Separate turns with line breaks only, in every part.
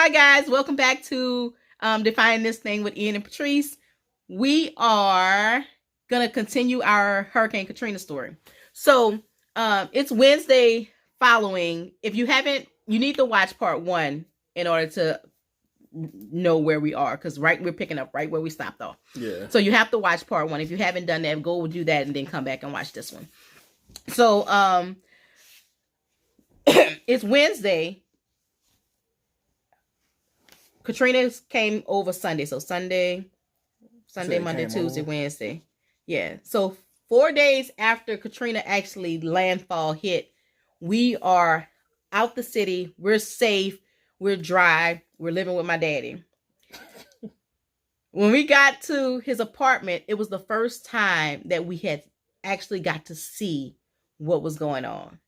Hi guys, welcome back to Defining This Thing with Ian and Patrice. We are gonna continue our Hurricane Katrina story. So it's Wednesday following. If you haven't, you need to watch part 1 in order to know where we are, because we're picking up right where we stopped off.
Yeah.
So you have to watch part 1. If you haven't done that, go do that and then come back and watch this one. So it's Wednesday. Katrina came over Sunday. So Sunday, Monday, Tuesday, Wednesday. Yeah. So 4 days after Katrina actually landfall hit, we are out the city. We're safe. We're dry. We're living with my daddy. When we got to his apartment, it was the first time that we had actually got to see what was going on.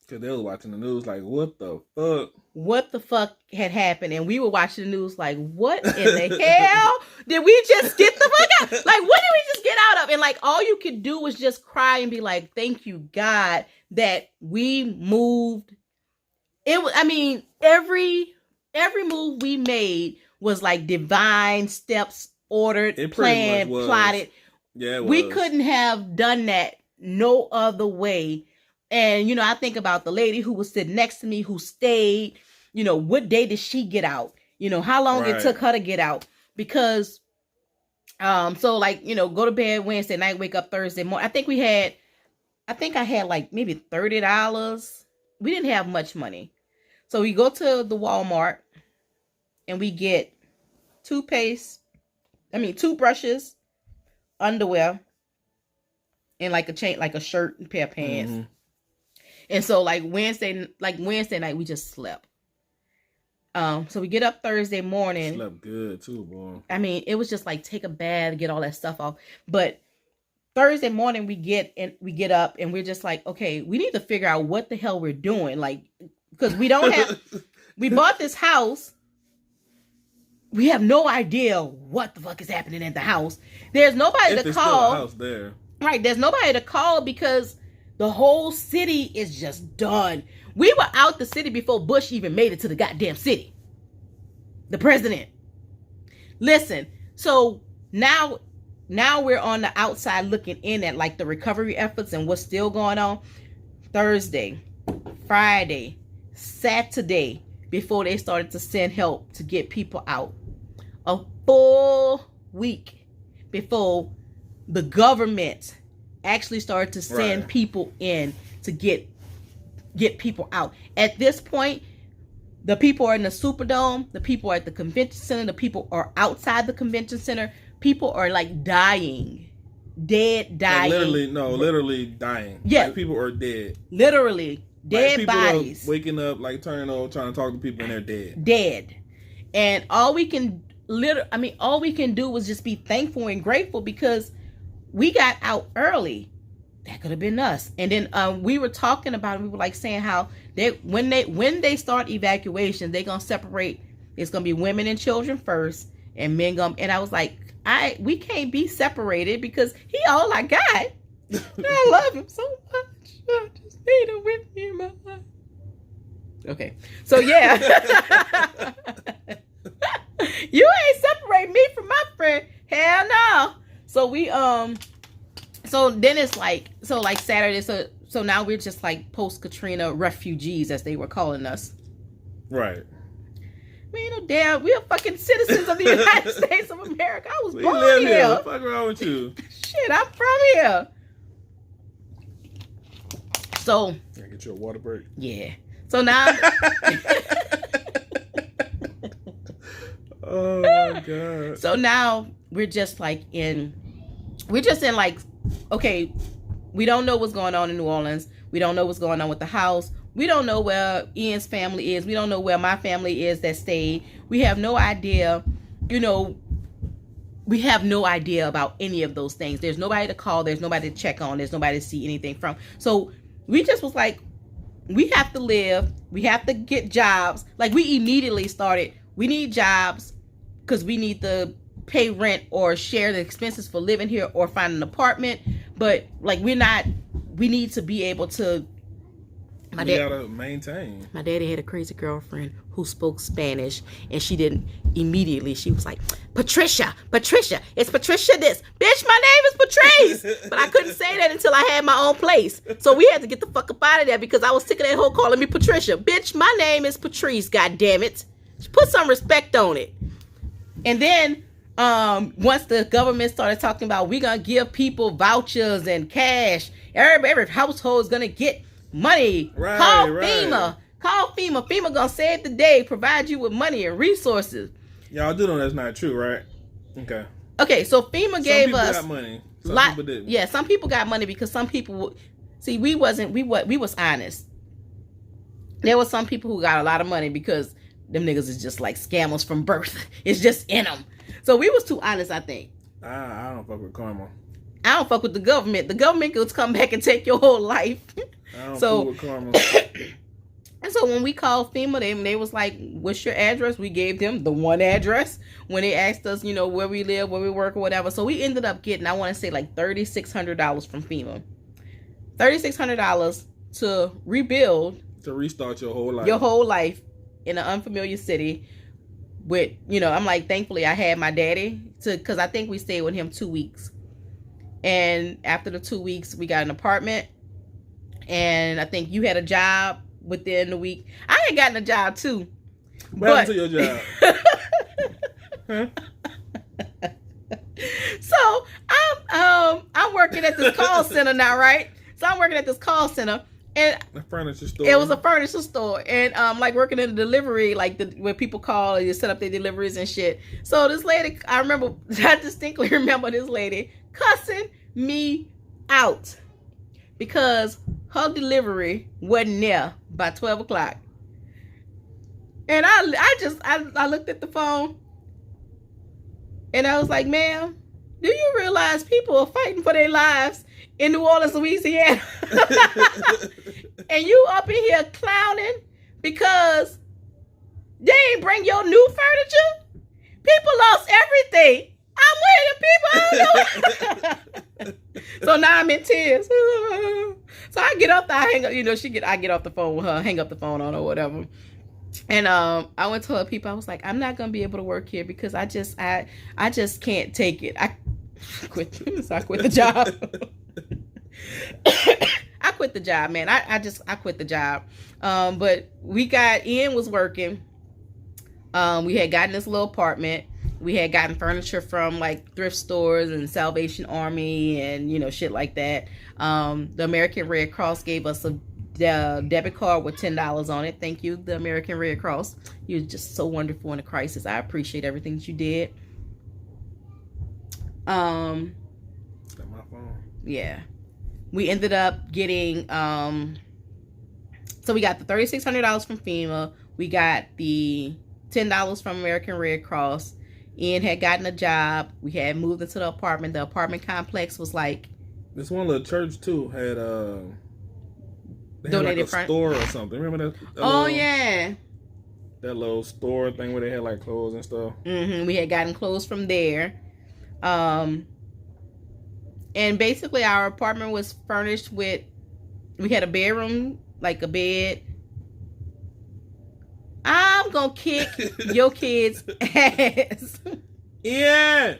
Because they was watching the news like, what the fuck?
What the fuck had happened? And we were watching the news like, what in the hell did we just get the fuck out? Like, what did we just get out of? And like, all you could do was just cry and be like, thank you, God, that we moved. It was, I mean, every move we made was like divine steps, ordered, planned, plotted.
Yeah, it was.
We couldn't have done that no other way. And, you know, I think about the lady who was sitting next to me who stayed. You know, what day did she get out? You know, how long it took her to get out? Because, so like, you know, go to bed Wednesday night, wake up Thursday morning. I think I had like maybe $30. We didn't have much money. So we go to the Walmart and we get toothbrushes, underwear, and like a chain, like a shirt and pair of pants. Mm-hmm. And so like Wednesday night, we just slept. So we get up Thursday morning.
Slept good too, boy.
I mean, it was just like take a bath, get all that stuff off. But Thursday morning we get up and we're just like, okay, we need to figure out what the hell we're doing. Like, because we don't have, we bought this house. We have no idea what the fuck is happening at the house. There's nobody to call.
Still a house there.
Right, there's nobody to call because the whole city is just done. We were out the city before Bush even made it to the goddamn city. The president. Listen, so now we're on the outside looking in at like the recovery efforts and what's still going on. Thursday, Friday, Saturday, before they started to send help to get people out. A full week before the government actually started to send people in to get people out. At this point, the people are in the Superdome, the people are at the convention center, the people are outside the convention center. People are like dying. Dying.
Like literally dying.
Yeah.
Like people are dead.
Literally. Dead
like people
bodies.
Are waking up, like turning over, trying to talk to people and they're dead.
Dead. And all we can do was just be thankful and grateful because we got out early. That could have been us. And then we were talking about it. We were like saying how when they start evacuation, they're gonna separate. It's gonna be women and children first, and men gonna. And I was like, we can't be separated because he all I got. I love him so much. I just need him with me in my life. Okay, so yeah, you ain't separate me from my friend. Hell no. So we so then it's like Saturday. So now we're just like post Katrina refugees, as they were calling us.
Right.
Man, you know, damn, we're fucking citizens of the United States of America. I was born here.
What the fuck wrong with you?
Shit, I'm from here. So.
Can I get you a water break?
Yeah. So now.
Oh my God.
So now we're just in like, okay, we don't know what's going on in New Orleans. We don't know what's going on with the house. We don't know where Ian's family is. We don't know where my family is that stayed. We have no idea, you know, we have no idea about any of those things. There's nobody to call. There's nobody to check on. There's nobody to see anything from. So we just was like, we have to live. We have to get jobs. Like we immediately started, we need jobs because we need to pay rent or share the expenses for living here or find an apartment. But like we need to be able to My
You gotta maintain.
My daddy had a crazy girlfriend who spoke Spanish, and she didn't immediately. She was like, Patricia, it's Patricia this. Bitch, my name is Patrice. But I couldn't say that until I had my own place. So we had to get the fuck up out of there because I was sick of that whole calling me Patricia. Bitch, my name is Patrice, god damn it. Put some respect on it. And then once the government started talking about we gonna give people vouchers and cash, every household is gonna get money.
Right,
Call
right.
FEMA. Call FEMA. FEMA gonna save the day, provide you with money and resources.
Y'all do know that's not true, right? Okay.
Okay, so FEMA gave us
got money. Some people didn't.
Yeah, some people got money because some people see we was honest. There was some people who got a lot of money because them niggas is just like scammers from birth. It's just in them. So we was too honest, I think.
I don't fuck with karma.
I don't fuck with the government. The government could come back and take your whole life.
I don't
So-
fool with karma.
And so when we called FEMA, they was like, what's your address? We gave them the one address. When they asked us, you know, where we live, where we work or whatever. So we ended up getting, I want to say like $3,600 from FEMA. $3,600 to rebuild.
To restart your whole life.
Your whole life in an unfamiliar city. With, you know, I'm like, thankfully I had my daddy because I think we stayed with him 2 weeks. And after the 2 weeks, we got an apartment. And I think you had a job within the week. I had gotten a job too.
What happened to your job? Huh?
So I'm working at this call center now, right? So I'm working at this call center, and
A furniture store.
it was a furniture store, and like working in the delivery, like where people call and you set up their deliveries and shit. So this lady, I distinctly remember this lady cussing me out because her delivery wasn't there by 12 o'clock. And I looked at the phone and I was like, ma'am, do you realize people are fighting for their lives in New Orleans, Louisiana? And you up in here clowning because they ain't bring your new furniture? People lost everything. I'm with the people. I don't know. So now I'm in tears. So I get up, I hang up, you know, I get off the phone with her, hang up the phone on her or whatever. And I went to her people, I was like, I'm not gonna be able to work here because I just can't take it. I quit the job. I quit the job, man. I quit the job. But Ian was working. We had gotten this little apartment. We had gotten furniture from like thrift stores and Salvation Army and, you know, shit like that. The American Red Cross gave us a debit card with $10 on it. Thank you, the American Red Cross. You're just so wonderful in a crisis. I appreciate everything that you did.
Is that my phone?
Yeah. We ended up getting, so we got the $3,600 from FEMA. We got the $10 from American Red Cross. Ian had gotten a job. We had moved into the apartment. The apartment complex was like...
This one little church, too, had, they
donated
had like a store or something. Remember that
Oh,
little,
yeah.
that little store thing where they had like clothes and stuff?
We had gotten clothes from there. And basically our apartment was furnished with... We had a bedroom, like a bed. I'm gonna kick your kids' ass.
Yeah.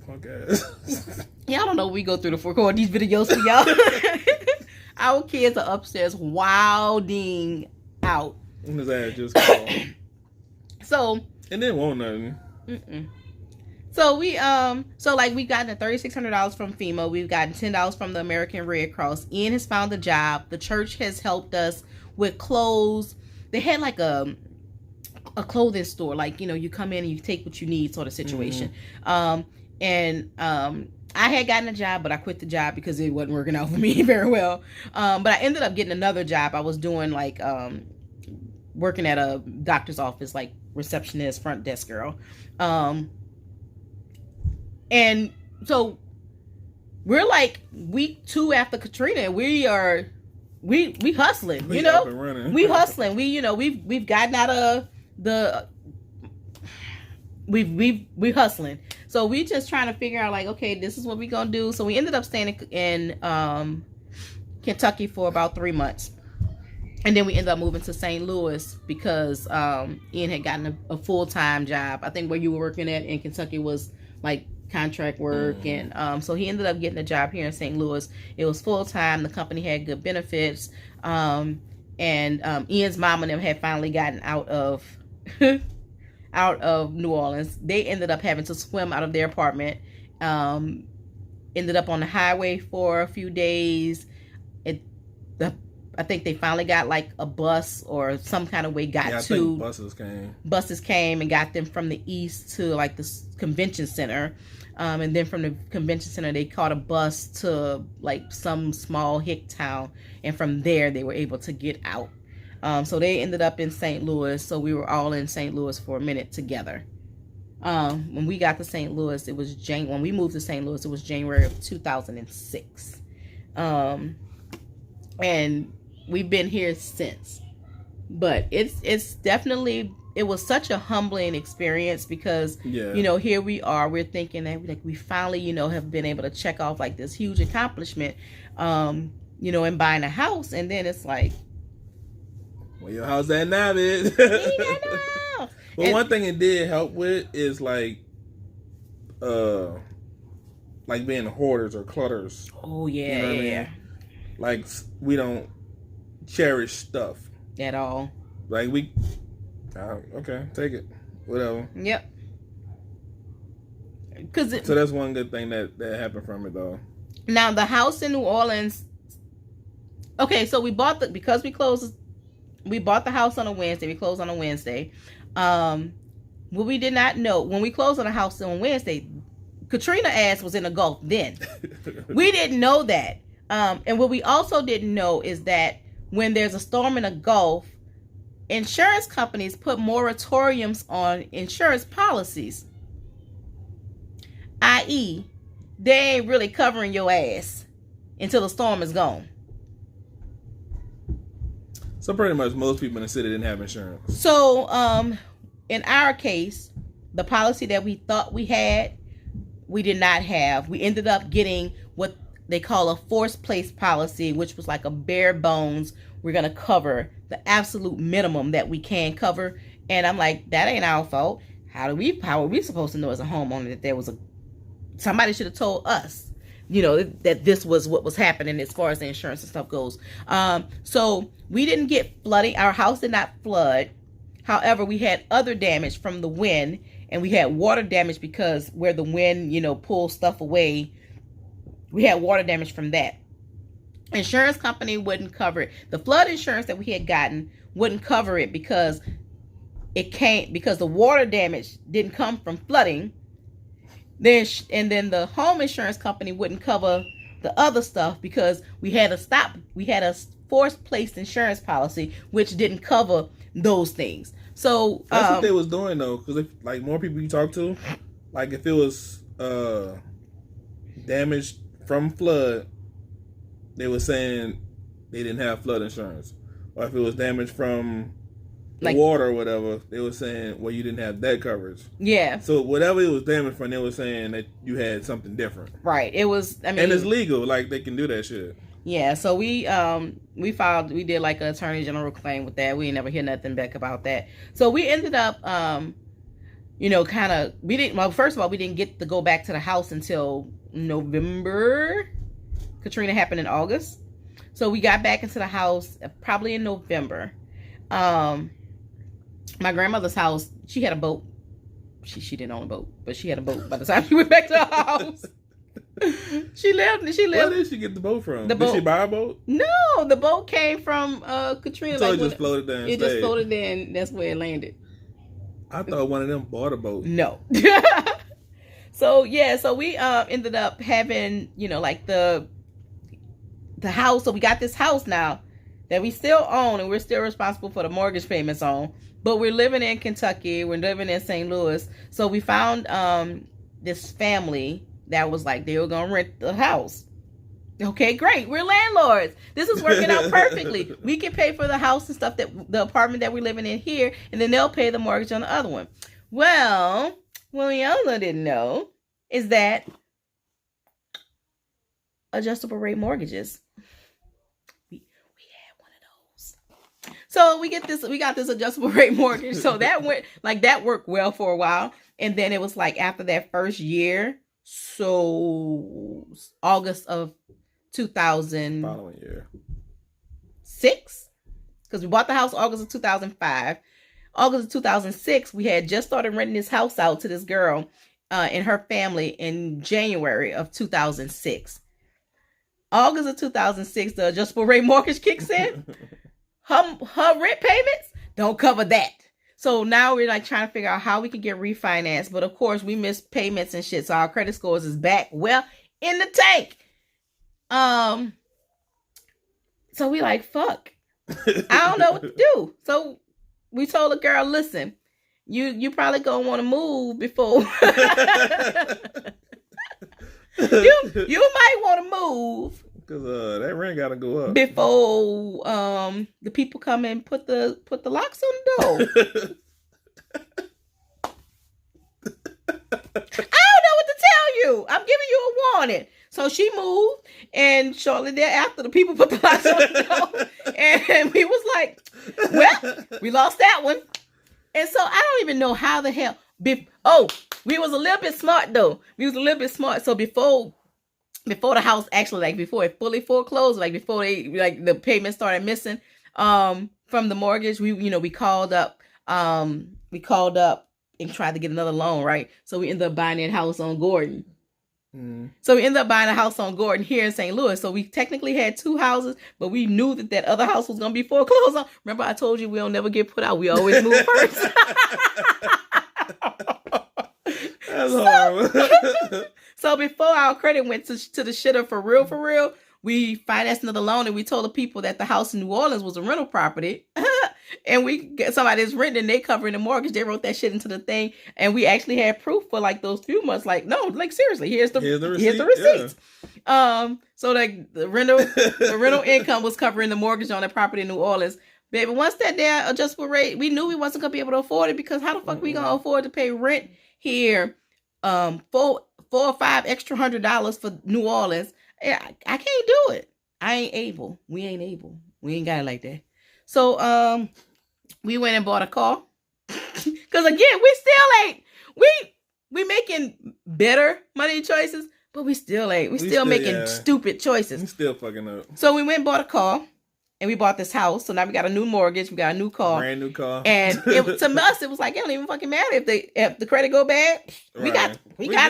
Punk ass.
Y'all don't know we go through to record these videos for y'all. Our kids are upstairs wilding out.
And his ass just called.
So.
And didn't want nothing.
So we we've gotten the $3,600 from FEMA. We've gotten $10 from the American Red Cross. Ian has found a job. The church has helped us with clothes. They had like a clothing store, like, you know, you come in and you take what you need sort of situation. I had gotten a job, but I quit the job because it wasn't working out for me very well. But I ended up getting another job. I was doing like working at a doctor's office, like receptionist, front desk girl. And so we're like week 2 after Katrina, and we hustling, you know, we hustling. We've gotten out of the, we hustling. So we just trying to figure out like, okay, this is what we gonna do. So we ended up staying in Kentucky for about 3 months. And then we ended up moving to St. Louis because Ian had gotten a full-time job. I think where you were working at in Kentucky was like contract work. And so he ended up getting a job here in St. Louis. It was full-time. The company had good benefits. And Ian's mom and them had finally gotten out of out of New Orleans. They ended up having to swim out of their apartment. Ended up on the highway for a few days. I think they finally got like a bus or some kind of way I think buses came and got them from the east to like the convention center. And then from the convention center, they caught a bus to like some small hick town. And from there, they were able to get out. So they ended up in St. Louis. So we were all in St. Louis for a minute together. When we got to St. Louis, when we moved to St. Louis, it was January of 2006. And we've been here since. But it's definitely, it was such a humbling experience because, here we are, we're thinking that like we finally, have been able to check off like this huge accomplishment, and buying a house. And then it's like,
well, your house at now, bitch. Well, one thing it did help with is like being hoarders or clutters.
Oh yeah,
you know what I mean? Like we don't cherish stuff
at all.
Like we, okay, take it, whatever.
Yep.
So that's one good thing that happened from it, though.
Now the house in New Orleans. Okay, so we bought we bought the house on a Wednesday. We closed on a Wednesday. What we did not know, when we closed on the house on Wednesday, Katrina ass was in the Gulf then. We didn't know that. And what we also didn't know is that when there's a storm in the Gulf, insurance companies put moratoriums on insurance policies. I.e., they ain't really covering your ass until the storm is gone.
So pretty much most people in the city didn't have insurance.
So, in our case, the policy that we thought we had, we did not have. We ended up getting what they call a forced place policy, which was like a bare bones. We're going to cover the absolute minimum that we can cover. And I'm like, that ain't our fault. How are we supposed to know as a homeowner that there was somebody should have told us, that this was what was happening as far as the insurance and stuff goes. So we didn't get flooding. Our house did not flood. However, we had other damage from the wind, and we had water damage because where the wind, pulls stuff away, we had water damage from that. Insurance company wouldn't cover it. The flood insurance that we had gotten wouldn't cover it because the water damage didn't come from flooding. Then the home insurance company wouldn't cover the other stuff because we had a forced place insurance policy which didn't cover those things. So
that's what they was doing though, because like more people you talk to, like if it was damage from flood, they were saying they didn't have flood insurance, or if it was damage from the water or whatever, they were saying, well, you didn't have that coverage.
Yeah.
So whatever it was damaged from, they were saying that you had something different.
Right. It was. I mean,
and it's legal. Like they can do that shit.
Yeah. So we did like an attorney general claim with that. We ain't never hear nothing back about that. So we ended up, first of all, we didn't get to go back to the house until November. Katrina happened in August. So we got back into the house probably in November. My grandmother's house, she had a boat. She didn't own a boat, but she had a boat by the time she went back to her house. She lived.
Where did she get the boat from? Did she buy a boat?
No, the boat came from Katrina.
So it just floated there.
It just floated there, and that's where it landed.
I thought one of them bought a boat.
No. So we ended up having the house. So we got this house now that we still own, and we're still responsible for the mortgage payments on. But we're living in Kentucky. We're living in St. Louis. So we found this family that was like, they were going to rent the house. Okay, great. We're landlords. This is working out perfectly. We can pay for the house and stuff, the apartment that we're living in here, and then they'll pay the mortgage on the other one. Well, what we also didn't know is that adjustable rate mortgages So we got this adjustable rate mortgage. So that worked well for a while. And then it was like after that first year, so August of 2000
following year
6, because we bought the house August of 2005. August of 2006, we had just started renting this house out to this girl and her family in January of 2006. August of 2006, the adjustable rate mortgage kicks in. Her rent payments don't cover that. So now we're like trying to figure out how we can get refinanced. But of course, we missed payments and shit. So our credit scores is back well in the tank. So we like, fuck. I don't know what to do. So we told the girl, listen, you probably gonna want to move before you might want to move.
Because that rent gotta go up
before the people come and put the locks on the door. I don't know what to tell you. I'm giving you a warning. So she moved, and shortly thereafter, the people put the locks on the door, and we was like, well, we lost that one. And so I don't even know how the hell. We was a little bit smart though. We was a little bit smart. So before the house actually, like before it fully foreclosed, like before the payment started missing from the mortgage, we called up and tried to get another loan, right? So we ended up buying that house on Gordon. So we ended up buying a house on Gordon here in St. Louis. So we technically had 2 houses, but we knew that other house was going to be foreclosed on. Remember I told you we don't never get put out. We always move first.
That's horrible.
So before our credit went to the shitter for real, we financed another loan, and we told the people that the house in New Orleans was a rental property. And we get somebody that's renting, and they covering the mortgage. They wrote that shit into the thing, and we actually had proof for like those few months. Like, no, like seriously, here's the receipts. Yeah. So like the rental income was covering the mortgage on the property in New Orleans. Baby, once that damn adjustable rate, we knew we wasn't gonna be able to afford it, because how the fuck we gonna afford to pay rent here? $4 or $5 extra $100 for New Orleans. I can't do it. I ain't able. We ain't able. We ain't got it like that. So we went and bought a car. Because again, we still ain't. We making better money choices, but we still ain't. We still making stupid choices.
We still fucking up.
So we went and bought a car. And we bought this house. So now we got a new mortgage. We got a new car.
Brand new car.
And to us, it was like, it don't even fucking matter if the credit go bad. We got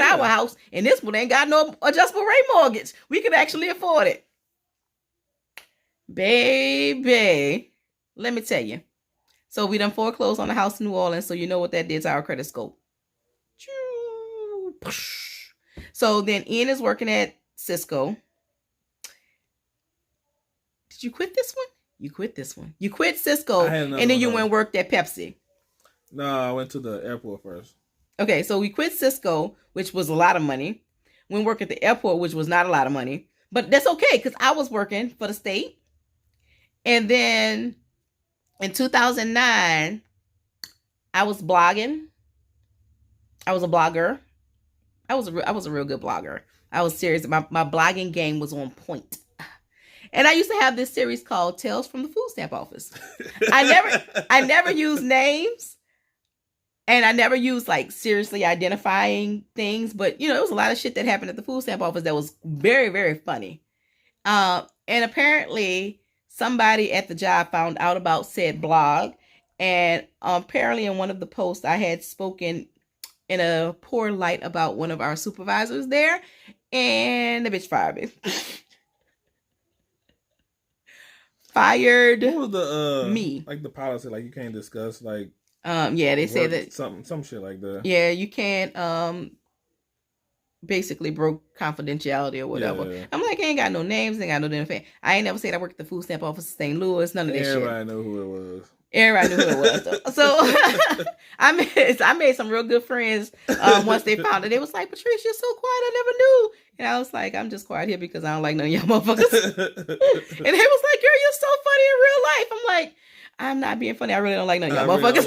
our house. And this one ain't got no adjustable rate mortgage. We could actually afford it. Baby, let me tell you. So we done foreclosed on the house in New Orleans. So you know what that did to our credit score. So then Ian is working at Cisco. Did you quit this one? You quit this one. You quit Cisco, and then you went and worked at Pepsi.
No, I went to the airport first.
Okay, so we quit Cisco, which was a lot of money. Went work at the airport, which was not a lot of money. But that's okay, because I was working for the state. And then in 2009, I was blogging. I was a blogger. I was a real good blogger. I was serious. My blogging game was on point. And I used to have this series called Tales from the Food Stamp Office. I never used names, and I never used like seriously identifying things, but it was a lot of shit that happened at the food stamp office that was very, very funny. And apparently somebody at the job found out about said blog, and apparently in one of the posts I had spoken in a poor light about one of our supervisors there, and the bitch fired me. Fired.
What was the
me?
Like the policy, like you can't discuss like.
Yeah, they say that
some shit like that.
Yeah, you can't. Basically broke confidentiality or whatever. Yeah. I'm like, I ain't got no names, ain't got no identification. I ain't never said I worked at the food stamp office in St. Louis. None of that shit.
Everybody knew who it was.
Everybody knew who it was. So I made some real good friends once they found it. They was like, Patricia, you're so quiet, I never knew. And I was like, I'm just quiet here because I don't like none of y'all motherfuckers. And they was like, girl, you're so funny in real life. I'm like, I'm not being funny. I really don't like none of y'all motherfuckers.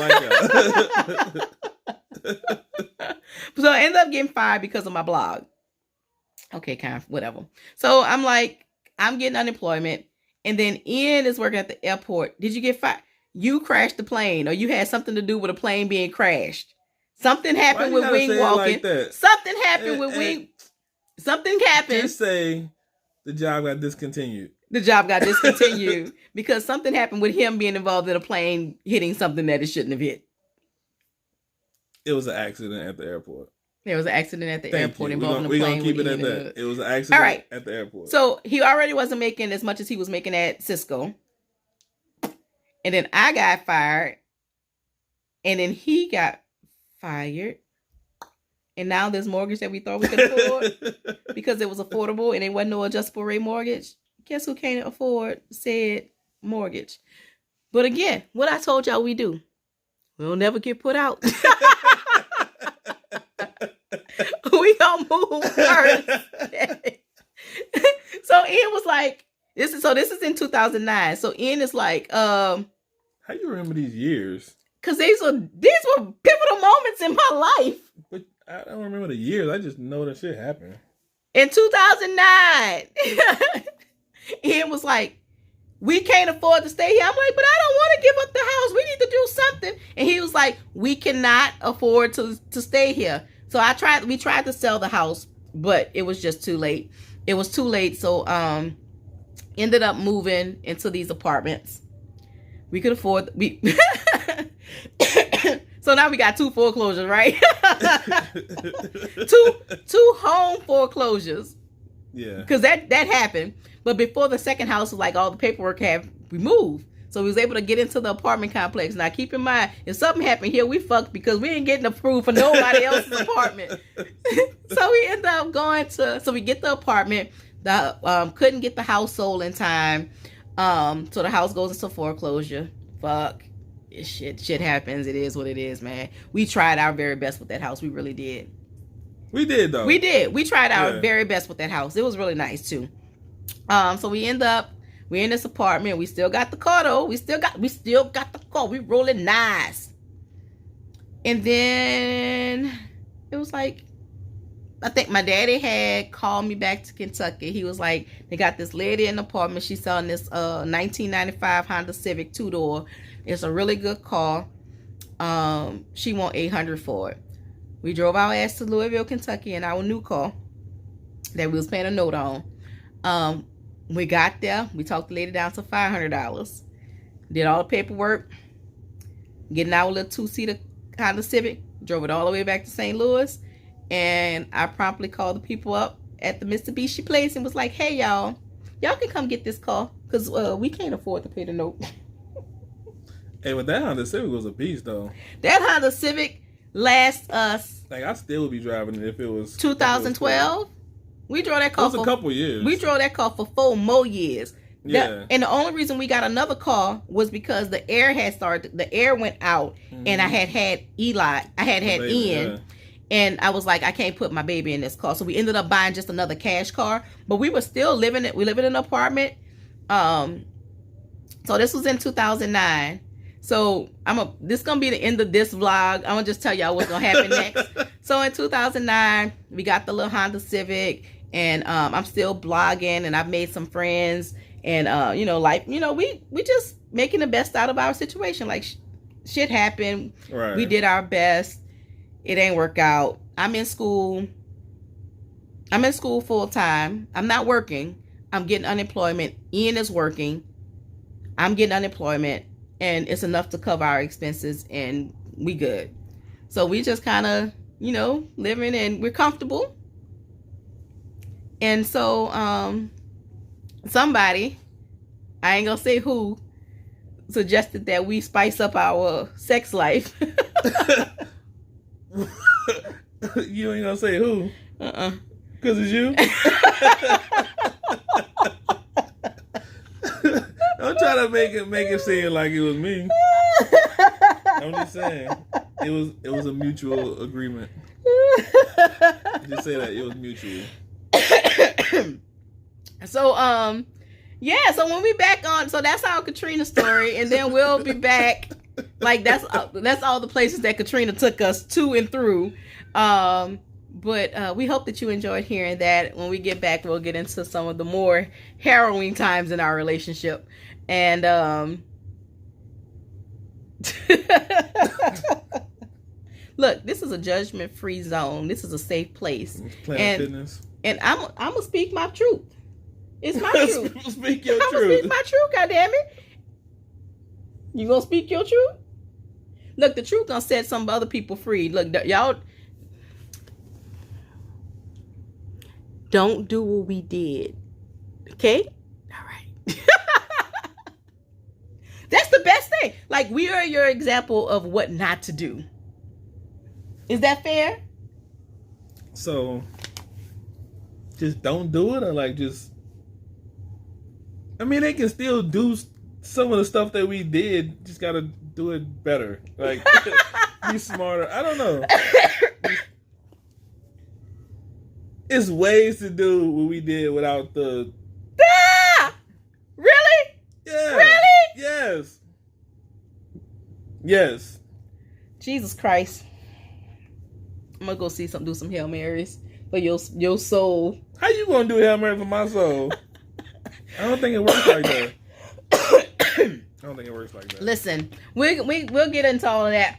So I ended up getting fired because of my blog. Okay, kind of, whatever. So I'm like, I'm getting unemployment. And then Ian is working at the airport. Did you get fired? you crashed the plane or you had something to do with a plane being crashed. Something happened with Wing walking.
Like
something happened with Wing. Something happened.
Just say the job got discontinued.
The job got discontinued because something happened with him being involved in a plane hitting something that it shouldn't have hit.
It was an accident at the airport.
There was an accident at the airport involving a plane.
We're going to keep it at that. It was an accident at the airport.
So he already wasn't making as much as he was making at Cisco. And then I got fired. And then he got fired. And now this mortgage that we thought we could afford because it was affordable and it wasn't no adjustable rate mortgage. Guess who can't afford said mortgage? But again, what I told y'all we do. We'll never get put out. We gonna move first. So Ian was like, this is in 2009. So Ian is like,
how you remember these years?
Because these were pivotal moments in my life.
But I don't remember the years. I just know that shit happened.
In 2009. Ian was like, we can't afford to stay here. I'm like, but I don't want to give up the house. We need to do something. And he was like, we cannot afford to stay here. So we tried to sell the house, but it was just too late. It was too late. So ended up moving into these apartments. We could afford So now we got 2 foreclosures, right? two home foreclosures.
Yeah.
Because that happened. But before the second house was like all the paperwork had removed. So we was able to get into the apartment complex. Now keep in mind, if something happened here, we fucked because we ain't getting approved for nobody else's apartment. So we end up so we get the apartment. Couldn't get the house sold in time. So the house goes into foreclosure. Fuck. Shit happens. It is what it is, man. We tried our very best with that house. We really did.
We did though.
We did. We tried our very best with that house. It was really nice too. So we're in this apartment. We still got the car though. We still got the car. We rolling nice. And then it was like, I think my daddy had called me back to Kentucky. He was like, they got this lady in the apartment. She's selling this 1995 Honda Civic 2-door. It's a really good car. She want $800 for it. We drove our ass to Louisville, Kentucky in our new car that we was paying a note on. We got there. We talked the lady down to $500. Did all the paperwork. Getting our little 2-seater Honda Civic. Drove it all the way back to St. Louis. And I promptly called the people up at the Mitsubishi place and was like, hey, y'all can come get this car because we can't afford to pay the note.
Hey, but that Honda Civic was a beast, though.
That Honda Civic lasts us.
Like, I still would be driving it if it was
2012. We drove that car
for a couple years.
We drove that car for 4 more years.
Yeah.
And the only reason we got another car was because the air had started. The air went out, and I had Eli. I had Ian. Yeah. And I was like, I can't put my baby in this car. So we ended up buying just another cash car. But we were still living it. We lived in an apartment. So this was in 2009. So this is gonna be the end of this vlog. I'm gonna just tell y'all what's gonna happen next. So in 2009, we got the little Honda Civic, and I'm still blogging, and I've made some friends, and we just making the best out of our situation. Like shit happened.
Right.
We did our best. It ain't work out. I'm in school full time. I'm not working. I'm getting unemployment. Ian is working. I'm getting unemployment. And it's enough to cover our expenses. And we good. So we just kind of, living, and we're comfortable. And so somebody, I ain't going to say who, suggested that we spice up our sex life.
You ain't gonna say who? Because it's you? Don't try to make it seem like it was me. I'm just saying. It was a mutual agreement. Just say that. It was mutual.
So, so when we back on, so that's our Katrina story, and then we'll be back. Like that's all the places that Katrina took us to and through. But we hope that you enjoyed hearing that. When we get back, we'll get into some of the more harrowing times in our relationship. And Look, this is a judgment-free zone. This is a safe place.
Planet Fitness.
And I'm gonna speak my truth. It's my truth.
Speak your
I'm
truth.
gonna speak my truth. Goddammit. You gonna speak your truth? Look, the truth gonna set some other people free. Look, y'all don't do what we did. Okay? All right. That's the best thing. Like, we are your example of what not to do. Is that fair?
So, just don't do it, or like just. I mean, they can still do some of the stuff that we did. Just gotta do it better. Like, be smarter. I don't know. It's ways to do what we did without the.
Ah! Really?
Yeah.
Really?
Yes. Yes.
Jesus Christ. I'm gonna go see do some Hail Marys for your soul.
How you gonna do Hail Mary for my soul? I don't think it works like that. I don't think it works like that.
Listen, we'll get into all of that.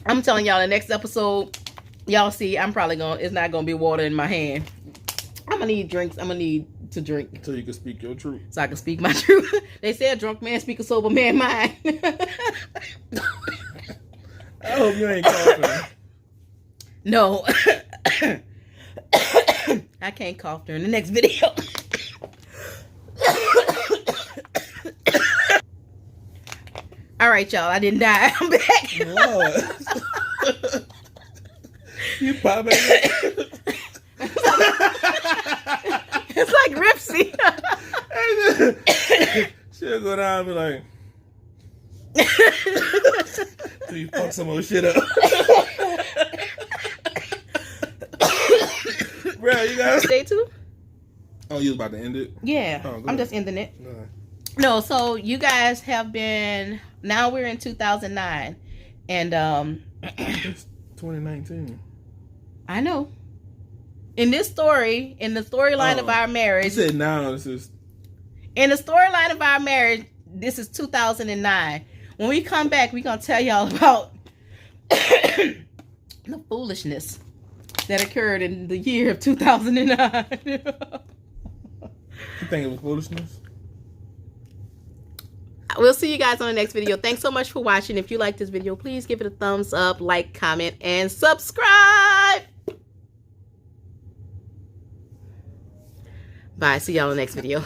I'm telling y'all, the next episode, y'all see, it's not gonna be water in my hand. I'm gonna need drinks. I'm gonna need to drink.
So you can speak your truth.
So I can speak my truth. They say a drunk man speak a sober man mind.
I hope you ain't coughing.
No. I can't cough during the next video. All right, y'all. I didn't die. I'm back.
Lord. You popping.
It's like Ripsy.
She'll go down and be like, till you fuck some more shit up. Bro, you got
Stay tuned.
Oh, you was about to end it?
Yeah.
Oh,
I'm just ending it.
No.
No, so you guys have been, now we're in 2009. And
It's 2019.
I know. In this story, in the storyline of our
You
marriage,
said now this is.
in the storyline of our marriage, this is 2009. When we come back, we're going to tell y'all about the foolishness that occurred in the year of 2009.
You think it was foolishness?
We'll see you guys on the next video. Thanks so much for watching. If you like this video, please give it a thumbs up, like, comment, and subscribe. Bye. See y'all in the next video.